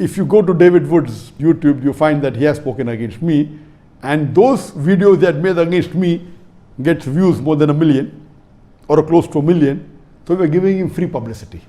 If you go to David Wood's YouTube, you find that he has spoken against me. And those videos that made against me gets views more than 1 million or close to 1 million. So we're giving him free publicity.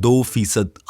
2%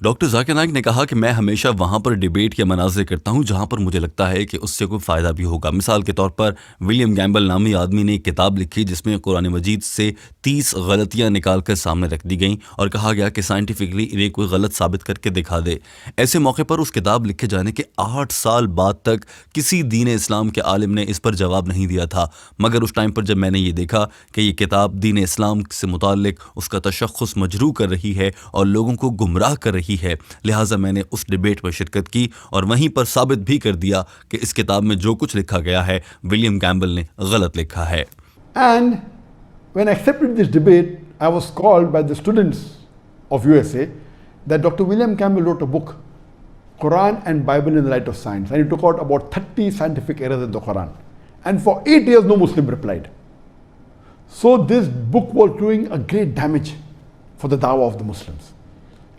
doctor Zakir Naik نے کہا کہ میں ہمیشہ وہاں پر debate یا مناظرے کرتا ہوں جہاں پر مجھے لگتا ہے کہ اس سے کوئی فائدہ بھی ہوگا. مثال کے طور پر ولیم گیمبل نامی آدمی نے ایک کتاب لکھی جس میں قرآن مجید سے 30 غلطیاں نکال کر سامنے رکھ دی گئیں اور کہا گیا کہ سائنٹیفکلی انہیں کوئی غلط ثابت کر کے دکھا دے. ایسے موقع پر اس کتاب لکھے جانے کے 8 سال بعد تک کسی دین اسلام کے عالم نے اس پر جواب نہیں دیا تھا. مگر اس ٹائم پر جب میں نے یہ دیکھا کہ یہ کتاب دین اسلام سے متعلق اس کا تشخص مجروح کر رہی ہے اور لوگوں کو گمراہ کر رہی ہے، لہٰذا میں نے اس ڈیبیٹ میں شرکت کی اور وہیں پر ثابت بھی کر دیا کہ اس کتاب میں جو کچھ لکھا گیا ہے ولیم گیمبل نے غلط لکھا ہے. And when I accepted this debate, I was called by the students of USA that Dr. William Campbell wrote a book, Quran and Bible in the Light of Science, and he took out about 30 scientific errors in the Quran. And for 8 years, no Muslim replied. So this book was doing a great damage for the dawah of the Muslims.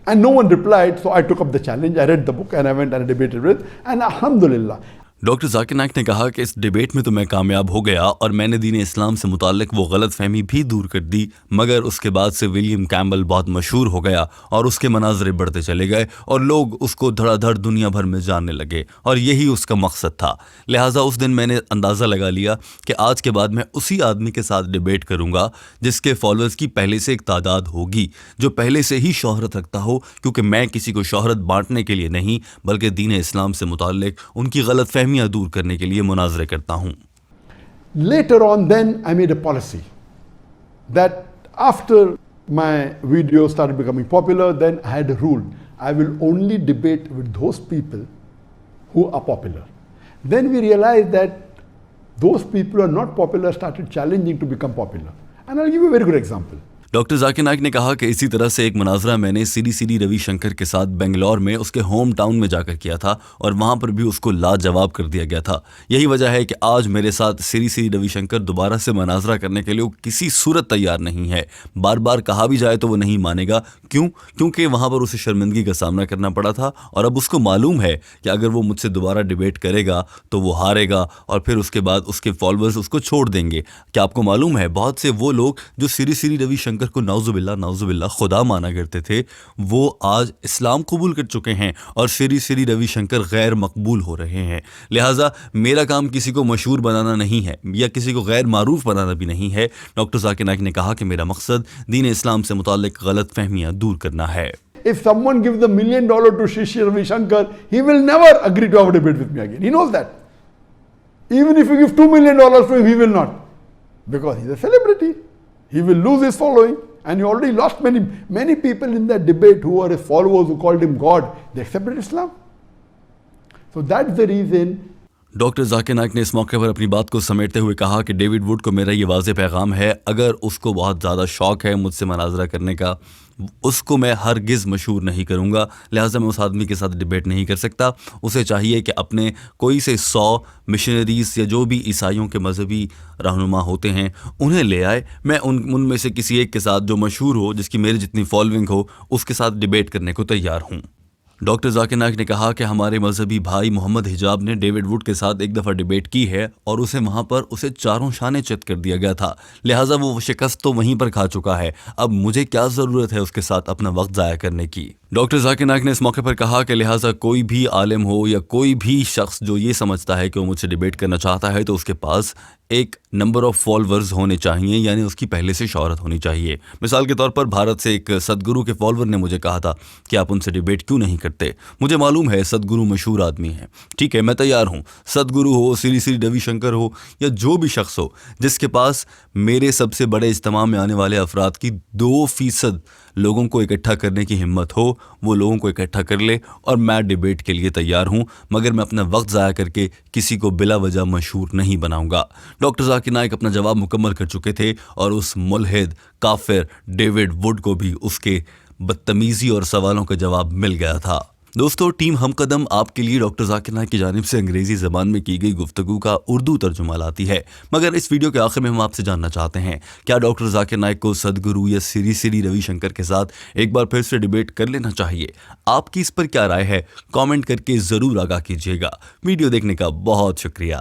And no one replied, so I took up the challenge. I read the book and I went and I debated with, and alhamdulillah. Doctor Zakir Naik نے کہا کہ اس debate میں تو میں کامیاب ہو گیا اور میں نے دین اسلام سے متعلق وہ غلط فہمی بھی دور کر دی، مگر اس کے بعد سے ولیم کیمبل بہت مشہور ہو گیا اور اس کے مناظرے بڑھتے چلے گئے اور لوگ اس کو دھڑا دھڑ دنیا بھر میں جاننے لگے اور یہی اس کا مقصد تھا. لہٰذا اس دن میں نے اندازہ لگا لیا کہ آج کے بعد میں اسی آدمی کے ساتھ ڈیبیٹ کروں گا جس کے فالوورز کی پہلے سے ایک تعداد ہوگی، جو پہلے سے ہی شہرت رکھتا ہو، کیونکہ میں کسی کو شہرت بانٹنے کے لیے نہیں بلکہ دین اسلام سے متعلق ان کی غلط فہمیاں دور کرنے کے لیے مناظرے کرتا ہوں. Later on, then I made a policy that after my videos started becoming popular, then I had a rule. I will only debate with those people who are popular. Then we realized that those people who are not popular started challenging to become popular. And I'll give you a very good example. Doctor Zakir Naik نے کہا کہ اسی طرح سے ایک مناظرہ میں نے سری روی شنکر کے ساتھ بنگلور میں اس کے ہوم ٹاؤن میں جا کر کیا تھا اور وہاں پر بھی اس کو لاجواب کر دیا گیا تھا. یہی وجہ ہے کہ آج میرے ساتھ سری روی شنکر دوبارہ سے مناظرہ کرنے کے لیے کسی صورت تیار نہیں ہے. بار بار کہا بھی جائے تو وہ نہیں مانے گا. کیونکہ وہاں پر اسے شرمندگی کا سامنا کرنا پڑا تھا اور اب اس کو معلوم ہے کہ اگر وہ مجھ سے دوبارہ ڈیبیٹ کرے گا تو وہ ہارے گا اور پھر اس کے بعد اس کے فالوورز اس کو چھوڑ دیں گے. کیا آپ کو معلوم ہے بہت سے وہ لوگ جو سری روی شنکر کو نعوذ باللہ خدا مانا کرتے تھے وہ آج اسلام قبول کر چکے ہیں اور سری روی شنکر غیر مقبول ہو رہے ہیں. لہٰذا میرا کام کسی کو مشہور بنانا نہیں ہے یا کسی کو غیر معروف بنانا بھی نہیں ہے. ڈاکٹر ذاکر نائک نے کہا کہ میرا مقصد دین اسلام سے متعلق غلط فہمیاں دور کرنا ہے. If someone gives $1 million to Sri Ravi Shankar, he will never agree to have a debate with me again. He knows that. Even if you give $2 million to him, he will not. Because he's a celebrity. He will lose his following. And he already lost many people in that debate who were his followers, who called him God. They accepted Islam. So that's the reason. Doctor Zakir Naik نے اس موقع پر اپنی بات کو سمیٹتے ہوئے کہا کہ David would کو میرا یہ واضح پیغام ہے، اگر اس کو بہت زیادہ شوق ہے مجھ سے مناظرہ کرنے کا، اس کو میں ہرگز مشہور نہیں کروں گا. لہٰذا میں اس آدمی کے ساتھ ڈیبیٹ نہیں کر سکتا. اسے چاہیے کہ اپنے کوئی سے 100 مشنریز یا جو بھی عیسائیوں کے مذہبی رہنما ہوتے ہیں انہیں لے آئے. میں ان میں سے کسی ایک کے ساتھ جو مشہور ہو، جس کی میری جتنی فالوئنگ ہو، اس کے ساتھ ڈیبیٹ کرنے کو تیار ہوں. ڈاکٹر ذاکر نائک نے کہا کہ ہمارے مذہبی بھائی محمد حجاب نے ڈیوڈ ووڈ کے ساتھ ایک دفعہ ڈیبیٹ کی ہے اور اسے وہاں پر اسے چاروں شانے چت کر دیا گیا تھا. لہٰذا وہ شکست تو وہیں پر کھا چکا ہے. اب مجھے کیا ضرورت ہے اس کے ساتھ اپنا وقت ضائع کرنے کی. ڈاکٹر ذاکر نائک نے اس موقع پر کہا کہ لہٰذا کوئی بھی عالم ہو یا کوئی بھی شخص جو یہ سمجھتا ہے کہ وہ مجھ سے ڈیبیٹ کرنا چاہتا ہے تو اس کے پاس ایک نمبر آف فالوورز ہونے چاہیے، یعنی اس کی پہلے سے شہرت ہونی چاہیے. مثال کے طور پر بھارت سے ایک سدگرو کے فالوور نے مجھے کہا تھا کہ آپ ان سے ڈیبیٹ کیوں نہیں کرتے. مجھے معلوم ہے سدگرو مشہور آدمی ہیں، ٹھیک ہے میں تیار ہوں. سدگرو ہو، سری روی شنکر ہو یا جو بھی شخص ہو جس کے پاس میرے سب سے بڑے اجتماع میں آنے والے افراد کی 2% لوگوں کو اکٹھا کرنے کی ہمت ہو، وہ لوگوں کو اکٹھا کر لے اور میں ڈیبیٹ کے لیے تیار ہوں. مگر میں اپنا وقت ضائع کر کے کسی کو بلا وجہ مشہور نہیں بناؤں گا. ڈاکٹر ذاکر نائک اپنا جواب مکمل کر چکے تھے اور اس ملحد کافر ڈیوڈ ووڈ کو بھی اس کے بدتمیزی اور سوالوں کا جواب مل گیا تھا. دوستو، ٹیم ہم قدم آپ کے لیے ڈاکٹر ذاکر نائک کی جانب سے انگریزی زبان میں کی گئی گفتگو کا اردو ترجمہ لاتی ہے. مگر اس ویڈیو کے آخر میں ہم آپ سے جاننا چاہتے ہیں کیا ڈاکٹر ذاکر نائک کو سدگرو یا سری روی شنکر کے ساتھ ایک بار پھر سے ڈیبیٹ کر لینا چاہیے؟ آپ کی اس پر کیا رائے ہے؟ کامنٹ کر کے ضرور آگاہ کیجیے گا. ویڈیو دیکھنے کا بہت شکریہ.